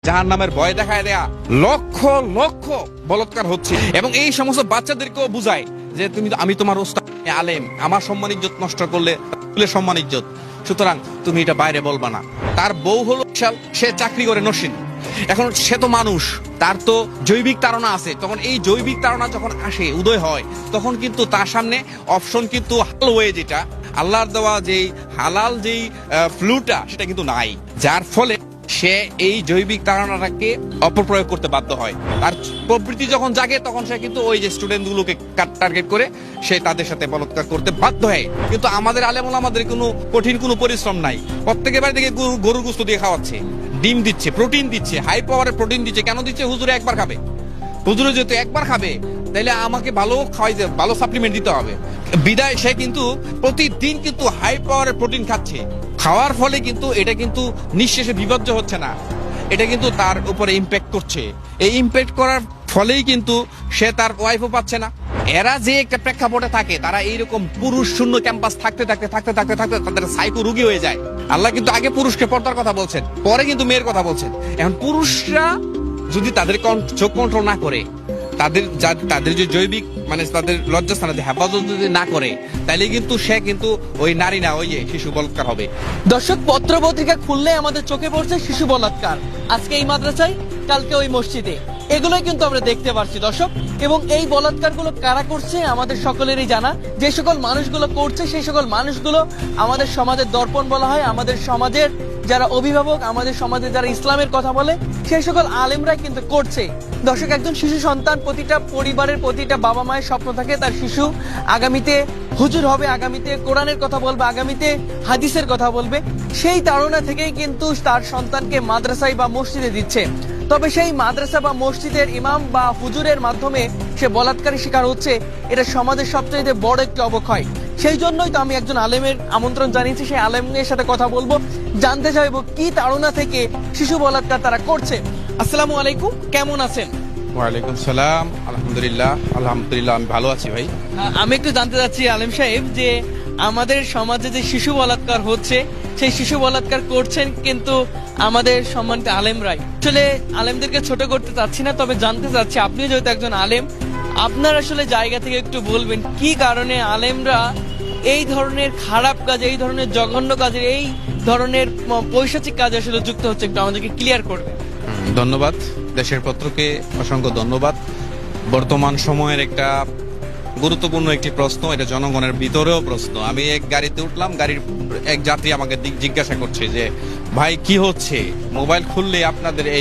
জাহান্নামের ভয় দেখায় দেয়া লক্ষ লক্ষ বলাৎকার হচ্ছে। এবং এই সমস্ত বাচ্চাদেরকেও বুঝায় যে আমি তোমার ওস্তাদ আলেম, আমার সম্মান ইজ্জত নষ্ট করলে সম্মান ইজ্জত, সুতরাং তুমি এটা বাইরে বলবা না। তার বউ হলো সে চাকরি করে নসীন, এখন সে তো মানুষ, তার তো জৈবিক তাড়না আছে। তখন এই জৈবিক তাড়না যখন আসে, উদয় হয়, তখন কিন্তু তার সামনে অপশন কিন্তু হালাল ওয়ে, যেটা আল্লাহর দেওয়া যেই হালাল যেই ফ্লুটা, সেটা কিন্তু নাই। যার ফলে সে এই জৈবিক তাড়নাটাকে অপপ্রয়োগ করতে বাধ্য হয়। তার প্রবৃত্তি যখন জাগে, তখন সে কিন্তু ওই যে স্টুডেন্ট গুলোকে টার্গেট করে সে তাদের সাথে বলাৎকার করতে বাধ্য হয়। কিন্তু আমাদের আলেম ওলামাদের কোনো কঠিন কোনো পরিশ্রম নাই। প্রত্যেকের বাড়ি থেকে গরুর গোশত দিয়ে খাওয়াচ্ছে, ডিম দিচ্ছে, প্রোটিন দিচ্ছে, হাই পাওয়ারের প্রোটিন দিচ্ছে। কেন দিচ্ছে? হুজুরে একবার খাবে। হুজুরে যেহেতু একবার খাবে, তাইলে আমাকে ভালো খাওয়াইতে, ভালো সাপ্লিমেন্ট দিতে হবে। বিদায় সে কিন্তু প্রতিদিন কিন্তু হাই পাওয়ারের প্রোটিন খাচ্ছে। খাওয়ার ফলে কিন্তু এটা কিন্তু নিঃশেষে বিপর্যয় হচ্ছে না, এটা কিন্তু তার উপরে ইম্প্যাক্ট করছে। এই ইম্প্যাক্ট করার ফলেই কিন্তু সে তার ওয়াইফও পাচ্ছে না। এরা যে একটা প্রেক্ষাপটে থাকে, তারা এইরকম পুরুষ শূন্য ক্যাম্পাস থাকতে থাকতে থাকতে থাকতে থাকতে তাদের সাইকো রোগী হয়ে যায়। আল্লাহ কিন্তু আগে পুরুষকে পর্দার কথা বলছেন, পরে কিন্তু মেয়ের কথা বলছেন। এখন পুরুষরা যদি তাদের চোখ কন্ট্রোল না করে, তাদের যে জৈবিক মানে তাদের লজ্জাস্থানে হেফাজত যদি না করে, তাইলে কিন্তু সে কিন্তু ওই নারী না, ওই শিশু বলাৎকার হবে। দর্শক, পত্র পত্রিকা খুললে আমাদের চোখে পড়ছে শিশু বলাৎকার, আজকে এই মাদ্রাসায়, কালকে ওই মসজিদে, এগুলোই কিন্তু আমরা দেখতে পাচ্ছি দর্শক। এবং এই বলাৎকারগুলো কারা করছে আমাদের সকলেরই জানা। যে সকল মানুষগুলো করছে, সেই সকল মানুষগুলো আমাদের সমাজের দর্পণ বলা হয়। আমাদের সমাজের যারা অভিভাবক, আমাদের সমাজে যারা ইসলামের কথা বলে, সেই সকল আলেমরাই কিন্তু করছে। দর্শক, একজন শিশু সন্তান, প্রতিটা পরিবারের প্রতিটা বাবা মায়ের স্বপ্ন থাকে তার শিশু আগামীতে হুজুর হবে, আগামীতে কোরআনের কথা বলবে, আগামীতে হাদিসের কথা বলবে। সেই তাড়না থেকেই কিন্তু তার সন্তানকে মাদ্রাসায় বা মসজিদে দিচ্ছে। তবে সেই মাদ্রাসা বা মসজিদের ইমাম বা হুজুরের মাধ্যমে সে বলাৎকারের শিকার হচ্ছে, এটা সমাজের সবচেয়ে বড় একটি অবক্ষয়। সেই জন্যই তো আমি একজন আলেমের আমন্ত্রণ জানিয়েছি, সেই আলেমের সাথে কথা বলবো, জানতে চাইবো কি তাড়না থেকে শিশু বলাৎকার তারা করছে। আসসালামু আলাইকুম, কেমন আছেন? ওয়ালাইকুম সালাম, আলহামদুলিল্লাহ। আমি ভালো আছি ভাই। আমি একটু জানতে চাচ্ছি আলেম সাহেব, যে আমাদের সমাজে যে শিশু বলাৎকার হচ্ছে, সেই শিশু বলাৎকার করছেন কিন্তু আমাদের সম্মানিত আলেমরাই। আসলে আলেমদেরকে ছোট করতে চাচ্ছি না, তবে জানতে চাচ্ছি, আপনি যেহেতু একজন আলেম, আপনার আসলে জায়গা থেকে একটু বলবেন কি কারণে আলেমরা এই ধরনের খারাপ কাজে, এই ধরনের জঘন্য কাজে, এই ধরনের পৈশাচিক কাজে আসলে যুক্ত হচ্ছে, একটু আমাদেরকে ক্লিয়ার করবেন। ধন্যবাদ, দেশের পত্রকে অসংখ্য ধন্যবাদ। বর্তমান সময়ের একটা গুরুত্বপূর্ণ একটি প্রশ্ন, এটা জনগণের ভিতরেও প্রশ্ন। আমি এক গাড়িতে উঠলাম, গাড়ির এক যাত্রী আমাকে জিজ্ঞাসা করছে যে ভাই কি হচ্ছে, মোবাইল খুললে আপনাদের